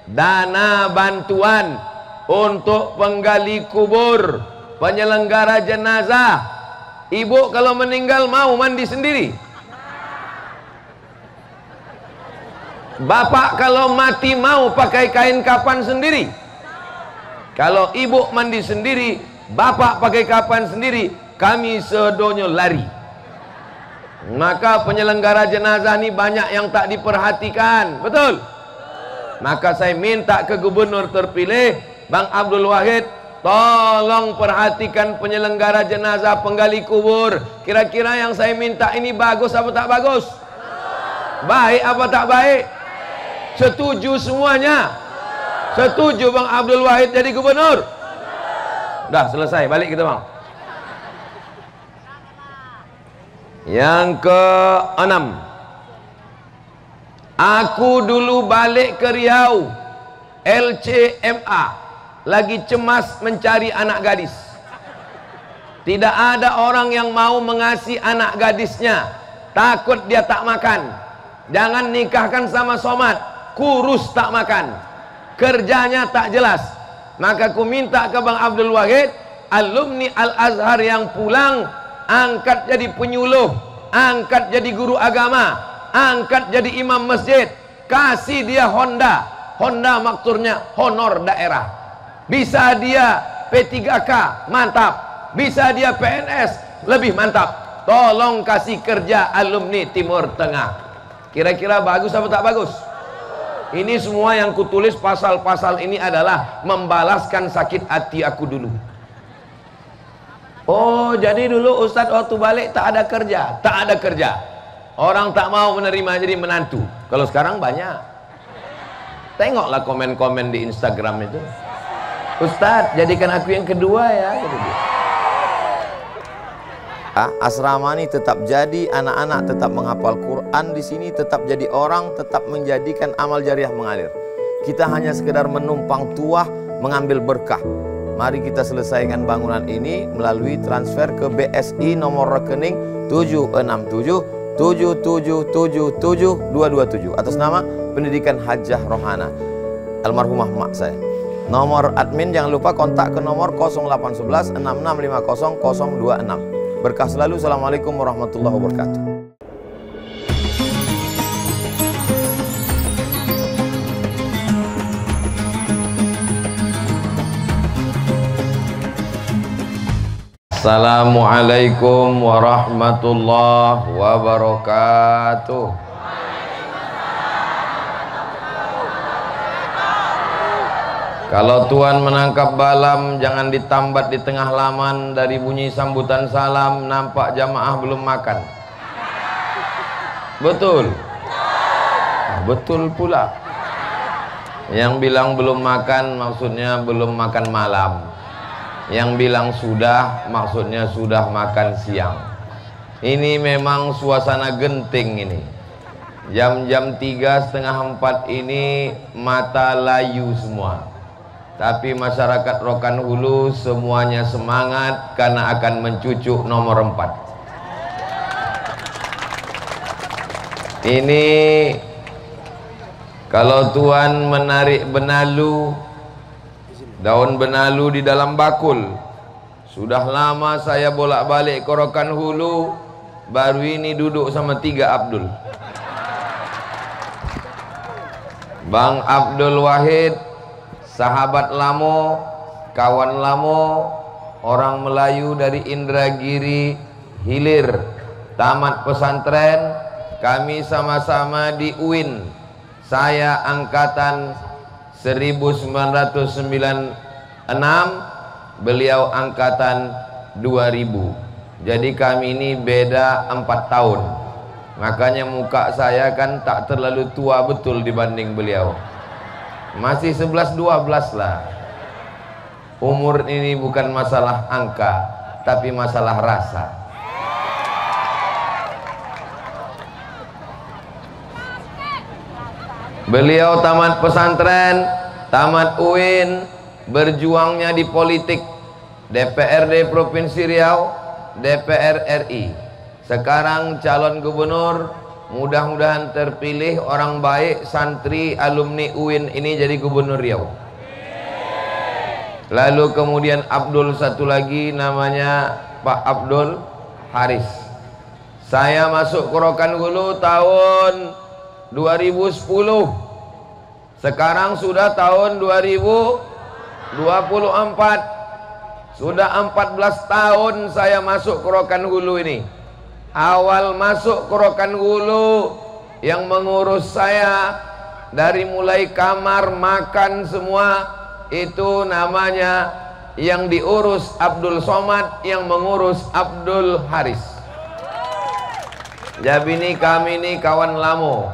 dana bantuan untuk penggali kubur, penyelenggara jenazah. Ibu kalau meninggal mau mandi sendiri? Bapak kalau mati mau pakai kain kafan sendiri? Kalau ibu mandi sendiri, bapak pakai kafan sendiri, kami sedonyo lari. Maka penyelenggara jenazah ini banyak yang tak diperhatikan, betul? Maka saya minta ke gubernur terpilih Bang Abdul Wahid, tolong perhatikan penyelenggara jenazah penggali kubur. Kira-kira yang saya minta ini bagus apa tak bagus? Baik apa tak baik? Setuju semuanya? Setuju Bang Abdul Wahid jadi gubernur? Dah selesai, balik kita bang. Yang ke-6, aku dulu balik ke Riau, LCMA, lagi cemas mencari anak gadis. Tidak ada orang yang mau mengasihi anak gadisnya, takut dia tak makan. Jangan nikahkan sama somat, kurus tak makan, kerjanya tak jelas. Maka aku minta ke Bang Abdul Wahid, alumni Al-Azhar yang pulang, angkat jadi penyuluh, angkat jadi guru agama, angkat jadi imam masjid, kasih dia Honda. Honda maksudnya honor daerah. Bisa dia P3K, mantap. Bisa dia PNS, lebih mantap. Tolong kasih kerja alumni Timur Tengah. Kira-kira bagus apa tak bagus? Ini semua yang kutulis pasal-pasal ini adalah membalaskan sakit hati aku dulu. Oh, jadi dulu Ustadz waktu balik tak ada kerja, tak ada kerja. Orang tak mau menerima jadi menantu. Kalau sekarang banyak. Tengoklah komen-komen di Instagram itu. Ustadz, jadikan aku yang kedua ya. Asrama ini tetap jadi, anak-anak tetap menghafal Quran di sini, tetap jadi orang, tetap menjadikan amal jariah mengalir. Kita hanya sekedar menumpang tuah, mengambil berkah. Mari kita selesaikan bangunan ini melalui transfer ke BSI nomor rekening 76777772227 atas nama Pendidikan Hajah Rohana, almarhumah mak saya. Nomor admin jangan lupa kontak ke nomor 0811 6650 026. Berkah selalu. Assalamualaikum warahmatullahi wabarakatuh. Assalamualaikum warahmatullahi wabarakatuh. Kalau Tuhan menangkap balam, jangan ditambat di tengah laman. Dari bunyi sambutan salam nampak jamaah belum makan. Betul? Betul pula. Yang bilang belum makan maksudnya belum makan malam. Yang bilang sudah maksudnya sudah makan siang. Ini memang suasana genting ini. Jam-jam 3, setengah 4 ini mata layu semua. Tapi masyarakat Rokan Hulu semuanya semangat karena akan mencucuk nomor 4. Ini kalau Tuhan menarik benalu, daun benalu di dalam bakul. Sudah lama saya bolak-balik ke Rokan Hulu, baru ini duduk sama 3 Abdul. Bang Abdul Wahid, sahabat lamo, kawan lamo, orang Melayu dari Indragiri Hilir, tamat pesantren. Kami sama-sama di UIN. Saya angkatan 1996, beliau angkatan 2000. Jadi kami ini beda 4 tahun. Makanya muka saya kan tak terlalu tua betul dibanding beliau. Masih 11-12 lah. Umur ini bukan masalah angka, tapi masalah rasa. Beliau tamat pesantren, tamat UIN, berjuangnya di politik, DPRD Provinsi Riau, DPR RI. Sekarang calon gubernur, Mudah-mudahan terpilih orang baik, santri alumni UIN ini jadi gubernur Riau. Lalu kemudian Abdul satu lagi namanya Pak Abdul Haris. Saya masuk ke Rokan Hulu tahun 2010. Sekarang sudah tahun 2024. Sudah 14 tahun saya masuk ke Rokan Hulu ini. Awal masuk ke Rokan Hulu, yang mengurus saya dari mulai kamar, makan semua itu namanya yang diurus Abdul Somad, yang mengurus Abdul Haris. Jadi ini kami ini kawan lamo.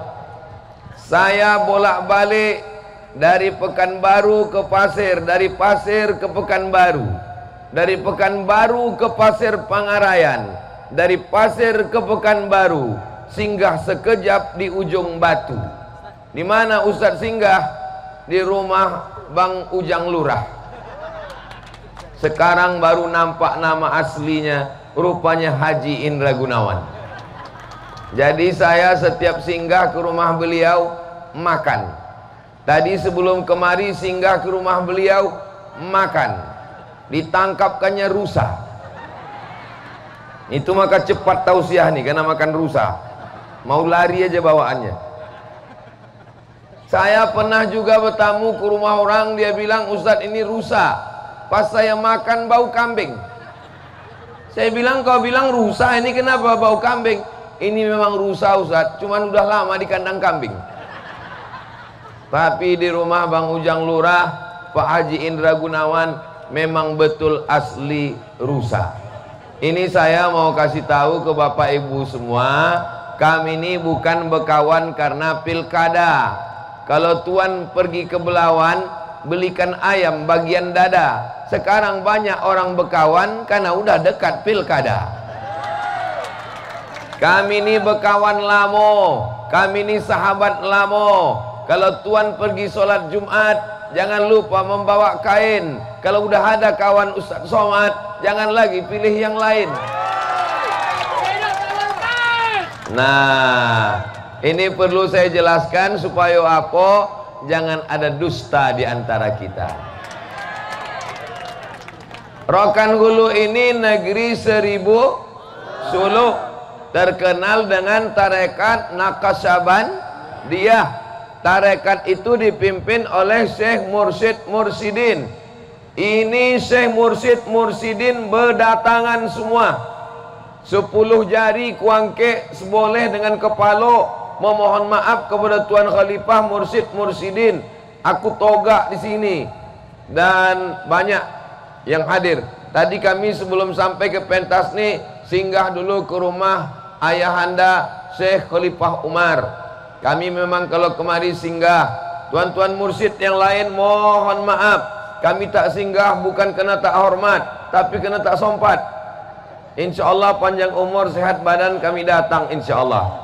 Saya bolak-balik dari Pekanbaru ke Pasir, dari Pasir ke Pekanbaru, dari Pekanbaru ke Pasir Pangarayan, dari Pasir ke Pekanbaru, singgah sekejap di Ujung Batu. Di mana Ustadz singgah? Di rumah Bang Ujang Lurah. Sekarang baru nampak nama aslinya, rupanya Haji Indra Gunawan. Jadi saya setiap singgah ke rumah beliau makan. Tadi sebelum kemari singgah ke rumah beliau makan. Ditangkapkannya rusa. Itu maka cepat tausiah nih karena makan rusa. Mau lari aja bawaannya. Saya pernah juga bertamu ke rumah orang, dia bilang, Ustadz ini rusa. Pas saya makan bau kambing. Saya bilang, kau bilang rusa, ini kenapa bau kambing? Ini memang rusa Ustadz, cuman udah lama di kandang kambing. Tapi di rumah Bang Ujang Lurah, Pak Haji Indra Gunawan memang betul asli rusa. Ini saya mau kasih tahu ke Bapak Ibu semua, kami ini bukan bekawan karena pilkada. Kalau tuan pergi ke Belawan, belikan ayam bagian dada. Sekarang banyak orang bekawan karena udah dekat pilkada. Kami ini bekawan lamo, kami ini sahabat lamo. Kalau tuan pergi sholat Jumat, jangan lupa membawa kain. Kalau udah ada kawan Ustadz Somad, jangan lagi pilih yang lain. Nah, ini perlu saya jelaskan supaya apa? Jangan ada dusta di antara kita. Rokan Hulu ini negeri 1000 suluk, terkenal dengan tarekat Naqsyabandiyah. Tarekat itu dipimpin oleh Syekh Mursyid Mursyidin. Ini Syekh Mursyid Mursyidin berdatangan semua. 10 jari kuangke seboleh dengan kepala memohon maaf kepada Tuan Khalifah Mursyid Mursyidin. Aku togak di sini dan banyak yang hadir. Tadi kami sebelum sampai ke pentas nih singgah dulu ke rumah ayahanda Syekh Khalifah Umar. Kami memang kalau kemari singgah, tuan-tuan mursyid yang lain mohon maaf, kami tak singgah bukan kena tak hormat, tapi kena tak sompat. Insya Allah panjang umur sehat badan kami datang insya Allah.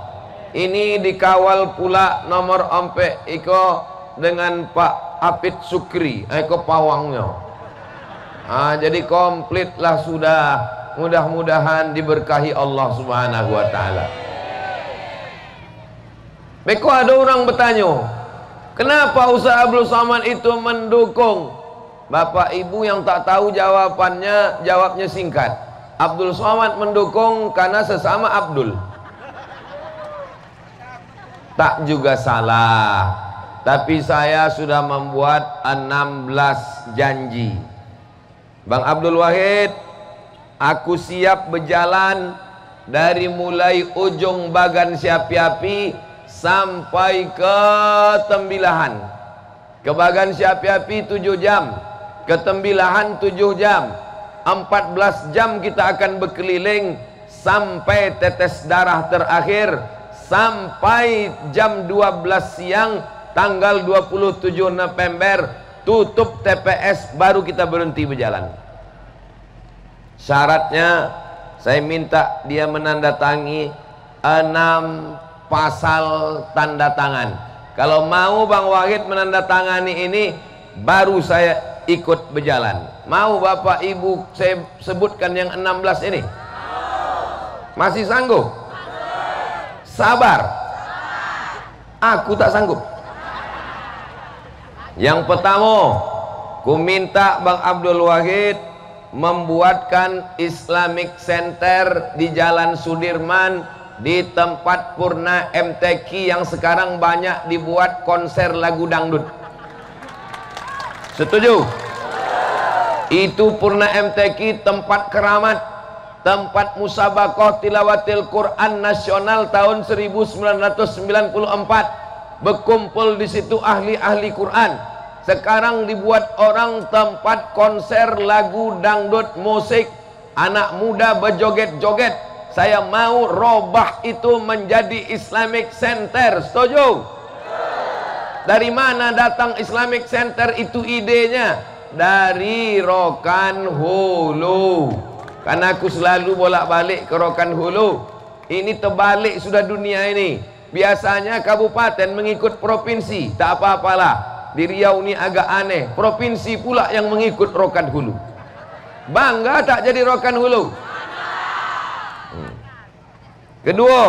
Ini dikawal pula nomor ompek iko dengan Pak Apit Sukri, iko pawangnya. Jadi komplitlah sudah. Mudah-mudahan diberkahi Allah Subhanahu wa taala. Beko ada orang bertanya, kenapa Ustaz Abdul Somad itu mendukung? Bapak Ibu yang tak tahu jawabannya, jawabnya singkat. Abdul Somad mendukung karena sesama Abdul. Tak juga salah. Tapi saya sudah membuat 16 janji. Bang Abdul Wahid, aku siap berjalan dari mulai ujung Bagan Siapi-api sampai ke Tembilahan. Ke Bagan Siapi-api 7 jam, ke Tembilahan 7 jam, 14 jam kita akan berkeliling sampai tetes darah terakhir, sampai jam 12 siang tanggal 27 November tutup TPS baru kita berhenti berjalan. Syaratnya saya minta dia menandatangani 6 pasal tanda tangan. Kalau mau Bang Wahid menandatangani ini baru saya ikut berjalan. Mau Bapak Ibu saya sebutkan yang 16 ini? Masih sanggup? Sabar. Aku tak sanggup. Yang pertama, ku minta Bang Abdul Wahid membuatkan Islamic Center di Jalan Sudirman, di tempat Purna MTQ yang sekarang banyak dibuat konser lagu dangdut. Setuju? Itu Purna MTQ tempat keramat, tempat musabaqah tilawatil Quran nasional tahun 1994. Berkumpul di situ ahli-ahli Quran. Sekarang dibuat orang tempat konser lagu dangdut, musik, anak muda berjoget-joget. Saya mau robah itu menjadi Islamic Center. Setuju? Dari mana datang Islamic Center itu idenya? Dari Rokan Hulu. Karena aku selalu bolak-balik ke Rokan Hulu. Ini terbalik sudah dunia ini. Biasanya kabupaten mengikut provinsi, tak apa-apalah. Di Riau ini agak aneh, provinsi pula yang mengikut Rokan Hulu. Bangga tak jadi Rokan Hulu? Kedua,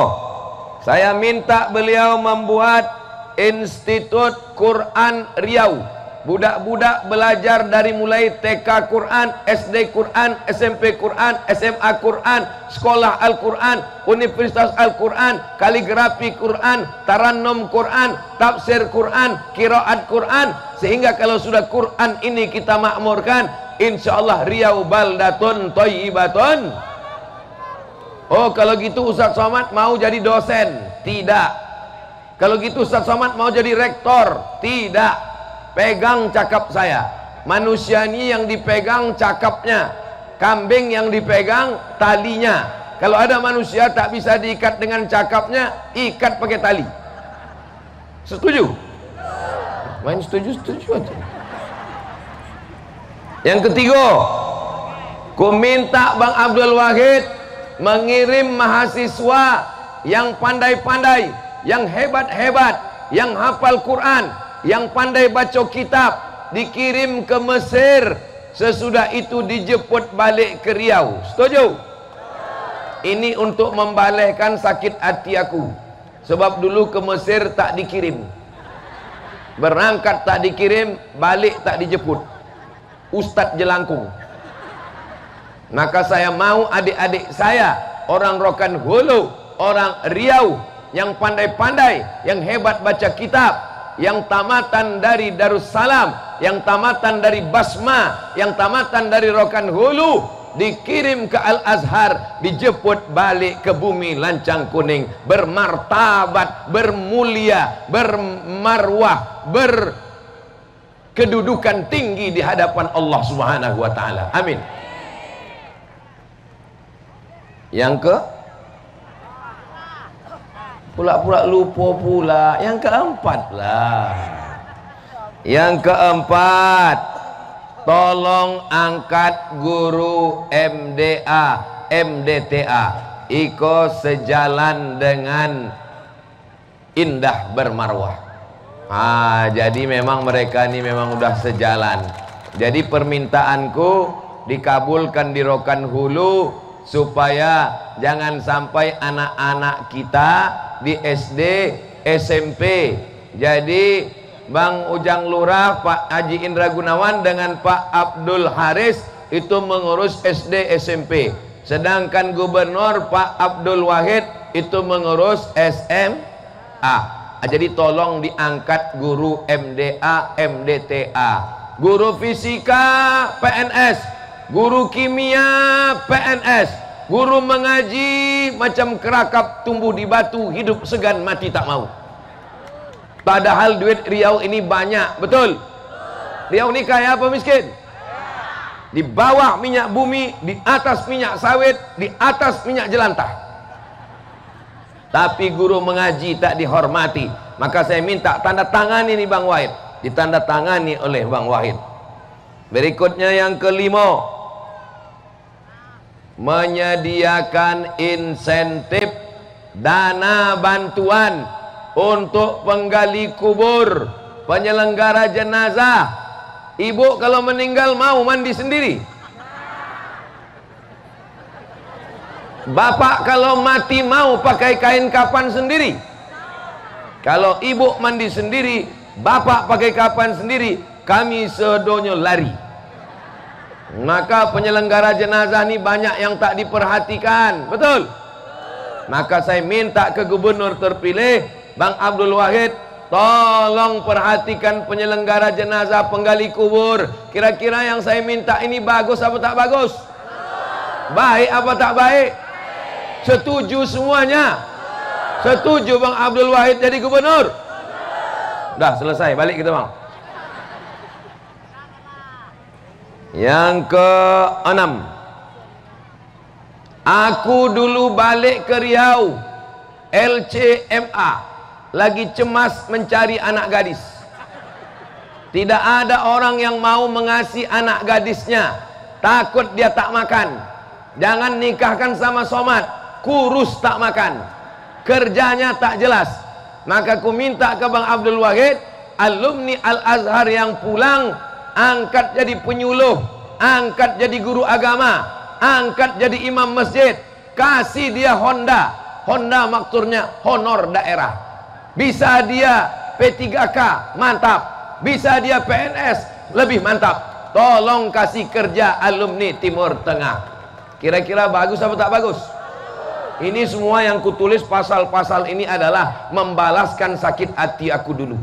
saya minta beliau membuat Institut Quran Riau. Budak-budak belajar dari mulai TK Quran, SD Quran, SMP Quran, SMA Quran, Sekolah Al-Quran, Universitas Al-Quran, Kaligrafi Quran, Tarannum Quran, Tafsir Quran, Qiraat Quran. Sehingga kalau sudah Quran ini kita makmurkan, insya Allah Riau baldatun thayyibatun. Oh, kalau gitu Ustaz Somad mau jadi dosen? Tidak. Kalau gitu Ustaz Somad mau jadi rektor? Tidak. Pegang cakap saya. Manusia ini yang dipegang cakapnya, kambing yang dipegang talinya. Kalau ada manusia tak bisa diikat dengan cakapnya, ikat pakai tali. Setuju? Main setuju aja. Yang ketiga, ku minta Bang Abdul Wahid mengirim mahasiswa yang pandai-pandai, yang hebat-hebat, yang hafal Quran, yang pandai baca kitab, dikirim ke Mesir. Sesudah itu dijemput balik ke Riau. Setuju? Ini untuk membalehkan sakit hati aku. Sebab dulu ke Mesir tak dikirim, berangkat tak dikirim, balik tak dijemput. Ustadz jelangkung. Maka saya mau adik-adik saya, orang Rokan Hulu, orang Riau, yang pandai-pandai, yang hebat baca kitab, yang tamatan dari Darussalam, yang tamatan dari Basma, yang tamatan dari Rokan Hulu, dikirim ke Al-Azhar, dijemput balik ke bumi lancang kuning, bermartabat, bermulia, bermarwah, berkedudukan tinggi di hadapan Allah Subhanahu wa taala. Amin. Yang ke pula-pula lupa pula. Yang keempat lah. Yang keempat, tolong angkat guru MDA, MDTA. Iko sejalan dengan indah bermarwah. Jadi memang mereka ini memang udah sejalan. Jadi permintaanku dikabulkan di Rokan Hulu, supaya jangan sampai anak-anak kita di SD, SMP. Jadi Bang Ujang Lurah, Pak Haji Indra Gunawan dengan Pak Abdul Haris itu mengurus SD, SMP. Sedangkan Gubernur Pak Abdul Wahid itu mengurus SMA. Jadi tolong diangkat guru MDA, MDTA. Guru fisika PNS, guru kimia PNS, guru mengaji macam kerakap tumbuh di batu, hidup segan mati tak mau. Padahal duit Riau ini banyak, betul? Riau ini kaya apa miskin? Di bawah minyak bumi, di atas minyak sawit, di atas minyak jelantah. Tapi guru mengaji tak dihormati. Maka saya minta tanda tangan ini Bang Wahid, ditandatangani oleh Bang Wahid. Berikutnya yang kelima, menyediakan insentif dana bantuan untuk penggali kubur, penyelenggara jenazah. Ibu kalau meninggal mau mandi sendiri? Bapak kalau mati mau pakai kain kafan sendiri? Kalau ibu mandi sendiri, bapak pakai kapan sendiri, kami sedonyo lari. Maka penyelenggara jenazah ini banyak yang tak diperhatikan, betul? Maka saya minta ke gubernur terpilih Bang Abdul Wahid, tolong perhatikan penyelenggara jenazah penggali kubur. Kira-kira yang saya minta ini bagus apa tak bagus? Baik apa tak baik? Setuju semuanya? Setuju Bang Abdul Wahid jadi gubernur? Dah selesai, balik kita bang. Yang ke-6, aku dulu balik ke Riau LCMA, lagi cemas mencari anak gadis. Tidak ada orang yang mau mengasihi anak gadisnya, takut dia tak makan. Jangan nikahkan sama somat, kurus tak makan, kerjanya tak jelas. Maka aku minta ke Bang Abdul Wahid, alumni Al-Azhar yang pulang, angkat jadi penyuluh, angkat jadi guru agama, angkat jadi imam masjid, kasih dia Honda. Honda makturnya honor daerah. Bisa dia P3K, mantap. Bisa dia PNS, lebih mantap. Tolong kasih kerja alumni Timur Tengah. Kira-kira bagus apa tak bagus? Ini semua yang kutulis pasal-pasal ini adalah membalaskan sakit hati aku dulu.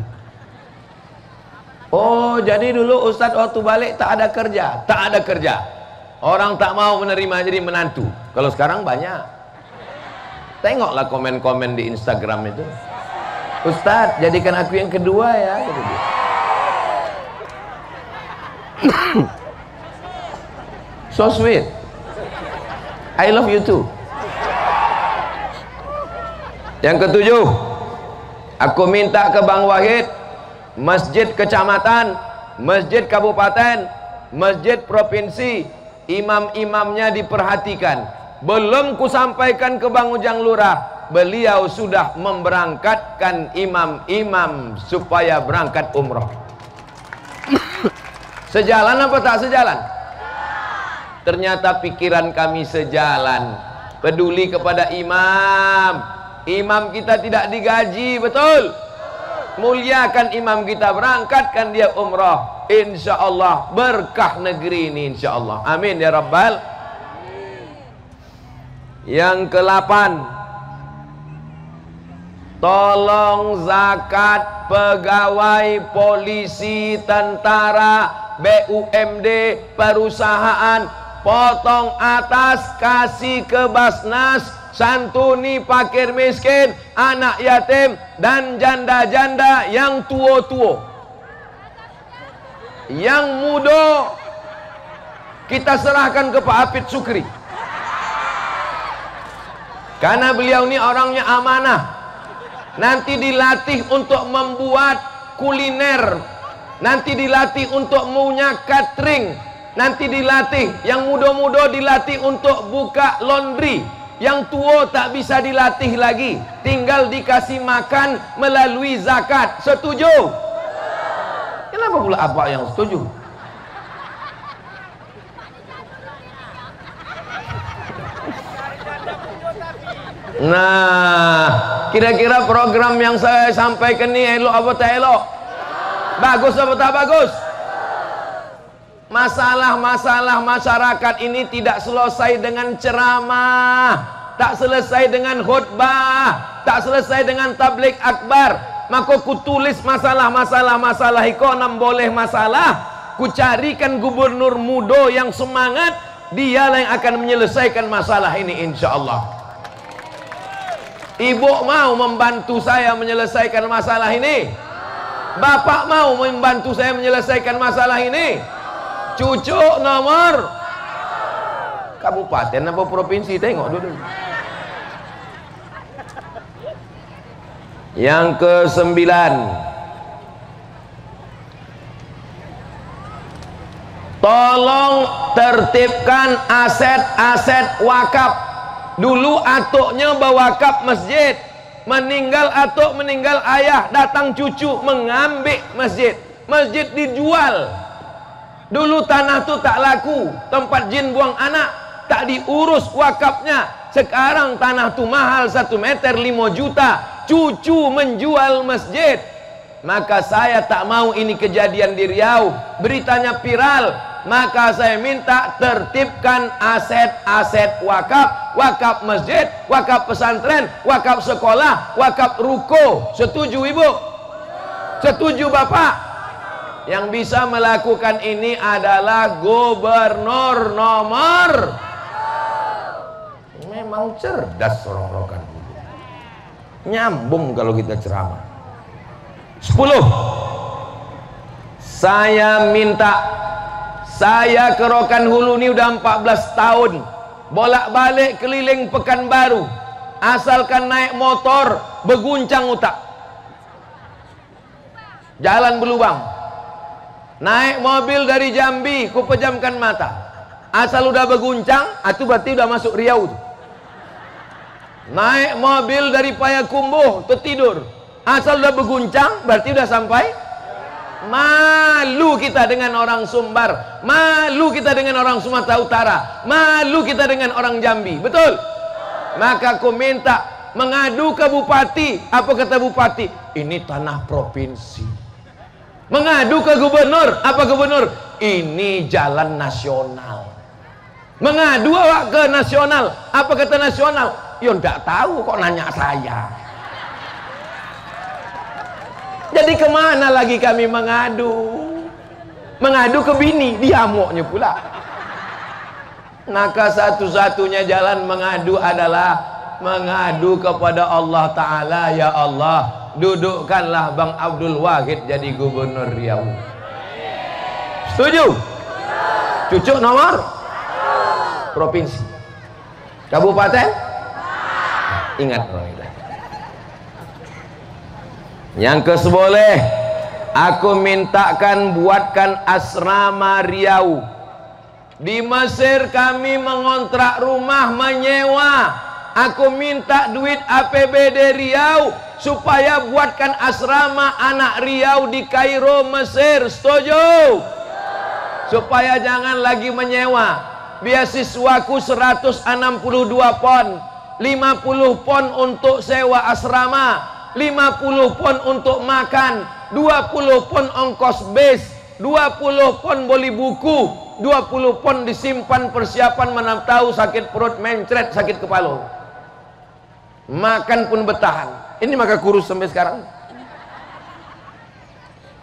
Oh, jadi dulu Ustadz waktu balik tak ada kerja, tak ada kerja. Orang tak mau menerima jadi menantu. Kalau sekarang banyak. Tengoklah komen-komen di Instagram itu. Ustadz, jadikan aku yang kedua ya. So sweet. I love you too. Yang ke-7, aku minta ke Bang Wahid, masjid kecamatan, masjid kabupaten, masjid provinsi, imam-imamnya diperhatikan. Belum ku sampaikan ke Bang Ujang Lurah, beliau sudah memberangkatkan imam-imam supaya berangkat umroh. Sejalan apa tak sejalan? Ternyata pikiran kami sejalan. Peduli kepada imam. Imam kita tidak digaji, betul? Muliakan imam kita, berangkatkan dia umrah. Insya Allah berkah negeri ini, insya Allah. Amin ya Rabbal. Yang ke-8, tolong zakat pegawai polisi, tentara, BUMD, perusahaan, potong atas, kasih ke Basnas, santuni fakir miskin, anak yatim, dan janda-janda yang tua-tua. Yang muda kita serahkan ke Pak Hafid Sukri, karena beliau ini orangnya amanah. Nanti dilatih untuk membuat kuliner, nanti dilatih untuk punya catering, nanti dilatih, yang muda-muda dilatih untuk buka laundry, yang tua tak bisa dilatih lagi, tinggal dikasih makan melalui zakat. Setuju? Kenapa pula apa yang setuju? Nah, kira-kira program yang saya sampaikan ini elok apa tak elok? Bagus apa tak bagus? Masalah-masalah masyarakat ini tidak selesai dengan ceramah, tak selesai dengan khutbah, tak selesai dengan tabligh akbar. Maka ku tulis masalah-masalah iko 6 boleh masalah. Ku carikan gubernur muda yang semangat, dialah yang akan menyelesaikan masalah ini insya Allah. Ibu mau membantu saya menyelesaikan masalah ini? Bapak mau membantu saya menyelesaikan masalah ini? Cucu nomor kabupaten apa provinsi, tengok dulu. Yang ke-9, tolong tertibkan aset-aset wakaf. Dulu atuknya bewakaf masjid, meninggal atuk, meninggal ayah, datang cucu mengambil masjid, masjid dijual. Dulu tanah tu tak laku, tempat jin buang anak, tak diurus wakafnya. Sekarang tanah tu mahal, 1 meter 5 juta, cucu menjual masjid. Maka saya tak mau ini kejadian di Riau, beritanya viral. Maka saya minta tertibkan aset-aset wakaf, wakaf masjid, wakaf pesantren, wakaf sekolah, wakaf ruko. Setuju Ibu? Setuju Bapak? Yang bisa melakukan ini adalah gubernur nomor. Memang cerdas orang Rokan. Nyambung kalau kita ceramah. 10. Saya minta, saya ke Rokan Hulu ini udah 14 tahun, bolak-balik keliling Pekanbaru, asalkan naik motor beguncang utak, jalan berlubang. Naik mobil dari Jambi, ku pejamkan mata, asal udah beguncang, itu berarti udah masuk Riau tuh. Naik mobil dari Payakumbuh, tertidur, asal udah beguncang, berarti udah sampai. Malu kita dengan orang Sumbar, malu kita dengan orang Sumatera Utara, malu kita dengan orang Jambi, betul? Maka aku minta mengadu ke bupati. Apa kata bupati? Ini tanah provinsi. Mengadu ke gubernur. Apa gubernur? Ini jalan nasional. Mengadu awak ke nasional. Apa kata nasional? Ya ndak tahu kok nanya saya. Jadi kemana lagi kami mengadu? Mengadu ke bini, diamuknya pula. Maka satu-satunya jalan mengadu adalah mengadu kepada Allah Ta'ala. Ya Allah, dudukkanlah Bang Abdul Wahid jadi gubernur Riau. Setuju? Cucuk nomor? Provinsi. Kabupaten? Ingat orang itu. Yang keseboleh, aku mintakan buatkan asrama Riau. Di Mesir kami mengontrak rumah menyewa. Aku minta duit APBD Riau supaya buatkan asrama anak Riau di Kairo, Mesir. Setuju? Supaya jangan lagi menyewa. Beasiswaku 162 pon, 50 pon untuk sewa asrama, 50 pon untuk makan, 20 pon ongkos base, 20 pon beli buku, 20 pon disimpan persiapan mana tahu sakit perut mencret, sakit kepala. Makan pun bertahan. Ini maka kurus sampai sekarang.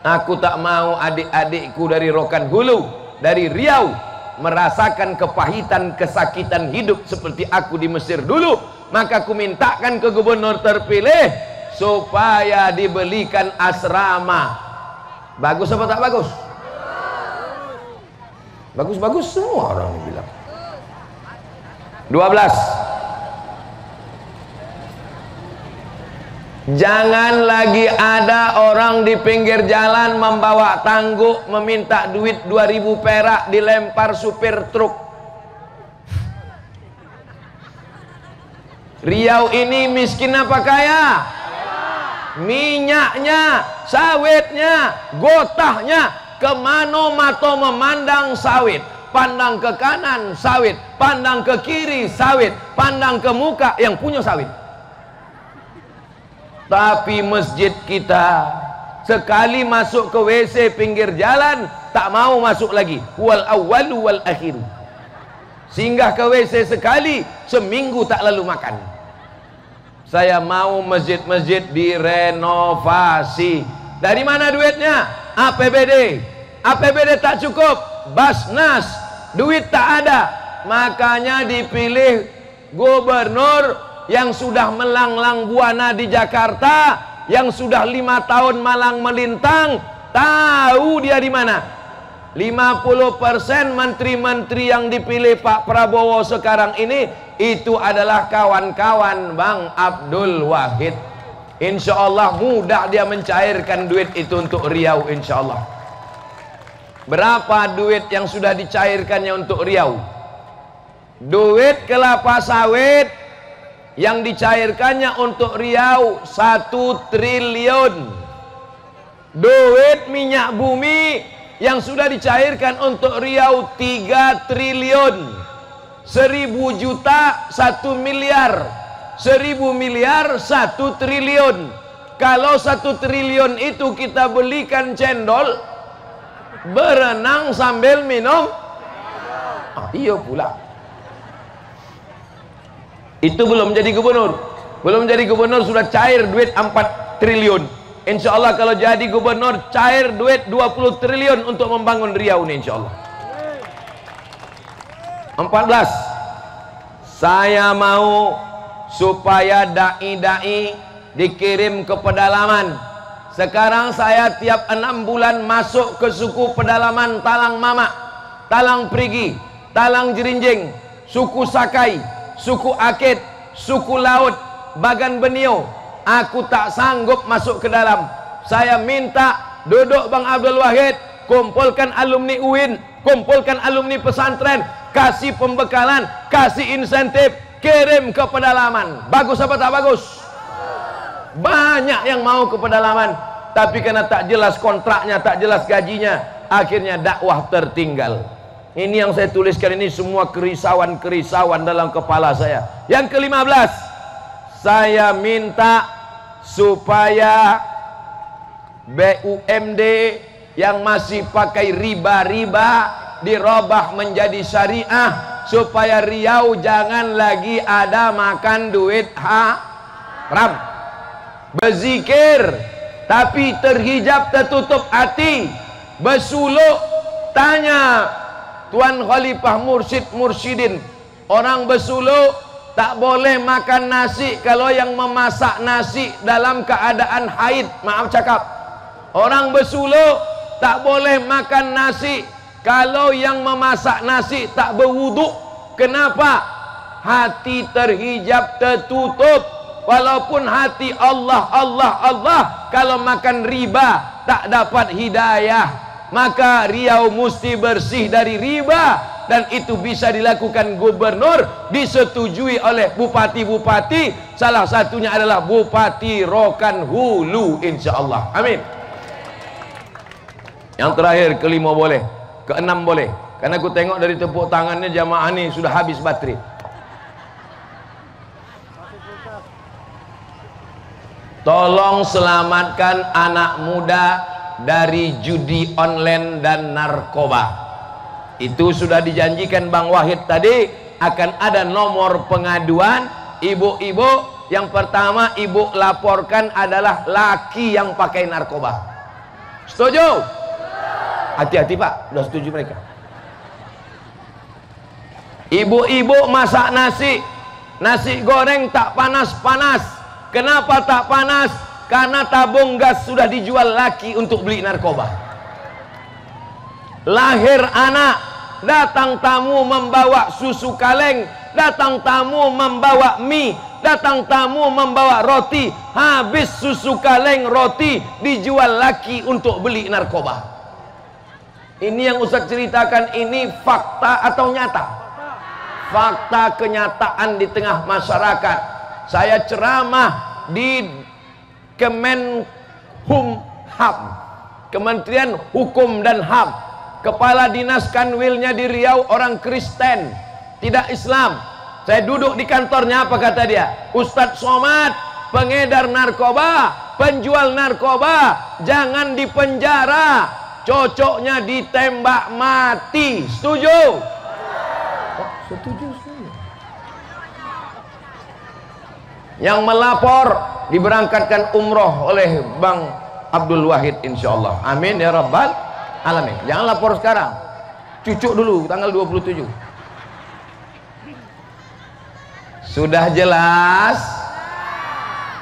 Aku tak mau adik-adikku dari Rokan Hulu, dari Riau merasakan kepahitan, kesakitan hidup seperti aku di Mesir dulu. Maka aku mintakan ke gubernur terpilih supaya dibelikan asrama. Bagus apa tak bagus? Bagus-bagus semua orang bilang. 12. Jangan lagi ada orang di pinggir jalan membawa tangguk meminta duit 2000 perak dilempar supir truk. Riau ini miskin apa kaya? Minyaknya, sawitnya, gotahnya, kemana mata memandang sawit, pandang ke kanan sawit, pandang ke kiri sawit, pandang ke muka yang punya sawit. Tapi masjid kita sekali masuk ke WC pinggir jalan tak mau masuk lagi. Wal awwalu wal akhiru. Singgah ke WC sekali seminggu tak lalu makan. Saya mau masjid-masjid direnovasi. Dari mana duitnya? APBD. APBD tak cukup, Basnas duit tak ada. Makanya dipilih gubernur yang sudah melanglang buana di Jakarta, yang sudah 5 tahun malang melintang. Tahu dia di mana? 50% menteri-menteri yang dipilih Pak Prabowo sekarang ini itu adalah kawan-kawan Bang Abdul Wahid. Insya Allah mudah dia mencairkan duit itu untuk Riau, insya Allah. Berapa duit yang sudah dicairkannya untuk Riau? Duit kelapa sawit yang dicairkannya untuk Riau 1 triliun. Duit minyak bumi yang sudah dicairkan untuk Riau 3 triliun. 1000 juta 1 miliar. 1000 miliar 1 triliun. Kalau 1 triliun itu kita belikan cendol, berenang sambil minum. Iya pula. Itu belum jadi gubernur. Belum jadi gubernur sudah cair duit 4 triliun. Insya Allah kalau jadi gubernur cair duit 20 triliun untuk membangun Riau ini insya Allah. 14. Saya mau supaya dai-dai dikirim ke pedalaman. Sekarang saya tiap 6 bulan masuk ke suku pedalaman Talang Mamak, Talang Perigi, Talang Jerinjing, suku Sakai, suku Akit, suku Laut, Bagan Benio. Aku tak sanggup masuk ke dalam. Saya minta duduk Bang Abdul Wahid, kumpulkan alumni UIN, kumpulkan alumni pesantren, kasih pembekalan, kasih insentif, kirim ke pedalaman. Bagus apa tak bagus? Banyak yang mau ke pedalaman, tapi karena tak jelas kontraknya, tak jelas gajinya, akhirnya dakwah tertinggal. Ini yang saya tuliskan ini semua kerisauan-kerisauan dalam kepala saya. Yang ke-15, saya minta supaya BUMD yang masih pakai riba-riba dirubah menjadi syariah, supaya Riau jangan lagi ada makan duit haram. Berzikir tapi terhijab tertutup hati, bersuluk. Tanya Tuan Khalifah Mursyid Mursyidin, orang bersuluk tak boleh makan nasi kalau yang memasak nasi dalam keadaan haid. Maaf cakap, orang bersuluk tak boleh makan nasi kalau yang memasak nasi tak berwuduk. Kenapa? Hati terhijab tertutup. Walaupun hati Allah Allah Allah, kalau makan riba tak dapat hidayah. Maka Riau mesti bersih dari riba, dan itu bisa dilakukan gubernur, disetujui oleh bupati-bupati. Salah satunya adalah Bupati Rokan Hulu insyaallah. Amin. Yang terakhir, ke-5 boleh, ke-6 boleh, karena aku tengok dari tepuk tangannya jamaah ini sudah habis baterai. Tolong selamatkan anak muda dari judi online dan narkoba. Itu sudah dijanjikan Bang Wahid tadi, akan ada nomor pengaduan ibu-ibu. Yang pertama ibu laporkan adalah laki yang pakai narkoba. Setuju? Hati-hati Pak, sudah setuju mereka. Ibu-ibu masak nasi, nasi goreng tak panas-panas. Kenapa tak panas? Karena tabung gas sudah dijual laki untuk beli narkoba. Lahir anak, datang tamu membawa susu kaleng, datang tamu membawa mie, datang tamu membawa roti. Habis susu kaleng roti dijual laki untuk beli narkoba. Ini yang Ustaz ceritakan ini fakta atau nyata? Fakta kenyataan di tengah masyarakat. Saya ceramah di Kemenhumham, Kementerian Hukum dan HAM. Kepala dinas kanwilnya di Riau orang Kristen, tidak Islam. Saya duduk di kantornya, apa kata dia? Ustadz Somad, pengedar narkoba, penjual narkoba jangan dipenjara, cocoknya ditembak mati. Setuju? Oh, setuju. Yang melapor diberangkatkan umroh oleh Bang Abdul Wahid insyaallah. Amin ya rabbal alamin. Jangan lapor sekarang, cucuk dulu tanggal 27. Sudah jelas?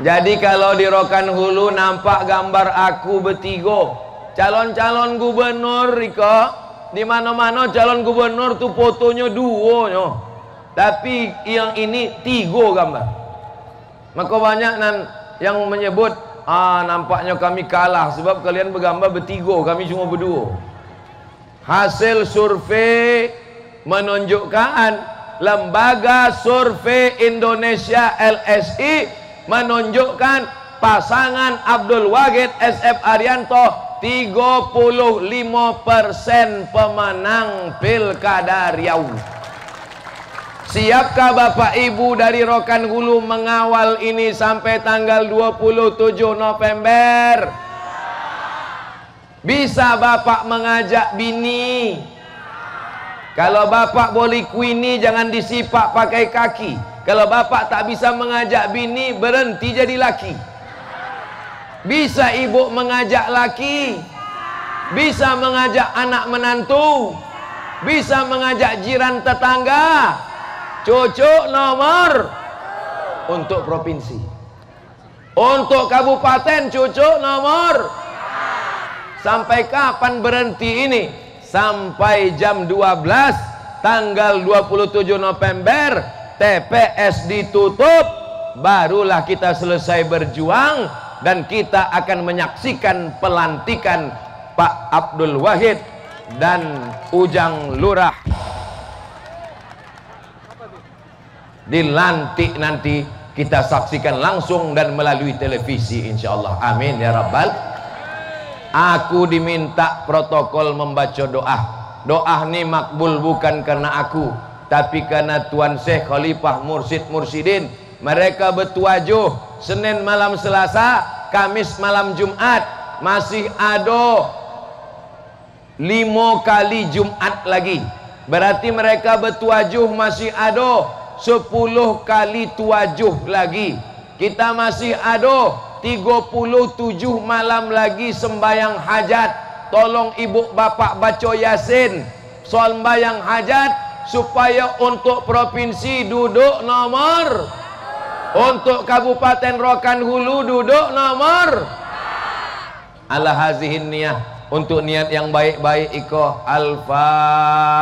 Jadi kalau di Rokan Hulu nampak gambar aku bertiga, calon-calon gubernur Riko, di mana-mana calon gubernur tuh fotonya dua, tapi yang ini 3 gambar. Maka banyak yang menyebut, nampaknya kami kalah sebab kalian bergambar bertiga, kami cuma berdua. Hasil survei menunjukkan, Lembaga Survei Indonesia LSI menunjukkan pasangan Abdul Wahid SF Arianto 35% pemenang Pilkada Riau. Siapkah Bapak Ibu dari Rokan Hulu mengawal ini sampai tanggal 27 November? Bisa Bapak mengajak bini? Kalau Bapak boleh kuini, jangan disipak pakai kaki. Kalau Bapak tak bisa mengajak bini, berhenti jadi laki. Bisa ibu mengajak laki? Bisa mengajak anak menantu? Bisa mengajak jiran tetangga? Cucu nomor untuk provinsi. Untuk kabupaten cucu nomor. Sampai kapan berhenti ini? Sampai jam 12 tanggal 27 November TPS ditutup, barulah kita selesai berjuang dan kita akan menyaksikan pelantikan Pak Abdul Wahid dan Ujang Lurah dilantik nanti. Kita saksikan langsung dan melalui televisi insyaallah. Amin ya rabbal. Aku diminta protokol membaca doa. Doa ini makbul bukan karena aku, tapi karena Tuan Syekh Khalifah Mursyid Mursyidin. Mereka bertuajuh Senin malam Selasa, Kamis malam Jumat. Masih ada 5 kali Jumat lagi. Berarti mereka bertuajuh masih ada 10 kali tuajuh lagi. Kita masih ada 37 malam lagi sembayang hajat. Tolong ibu bapak baca Yasin sembayang hajat supaya untuk provinsi duduk nomor, untuk Kabupaten Rokan Hulu duduk nomor. Ala hazihin niyah, untuk niat yang baik-baik iko. Al-Fatihah.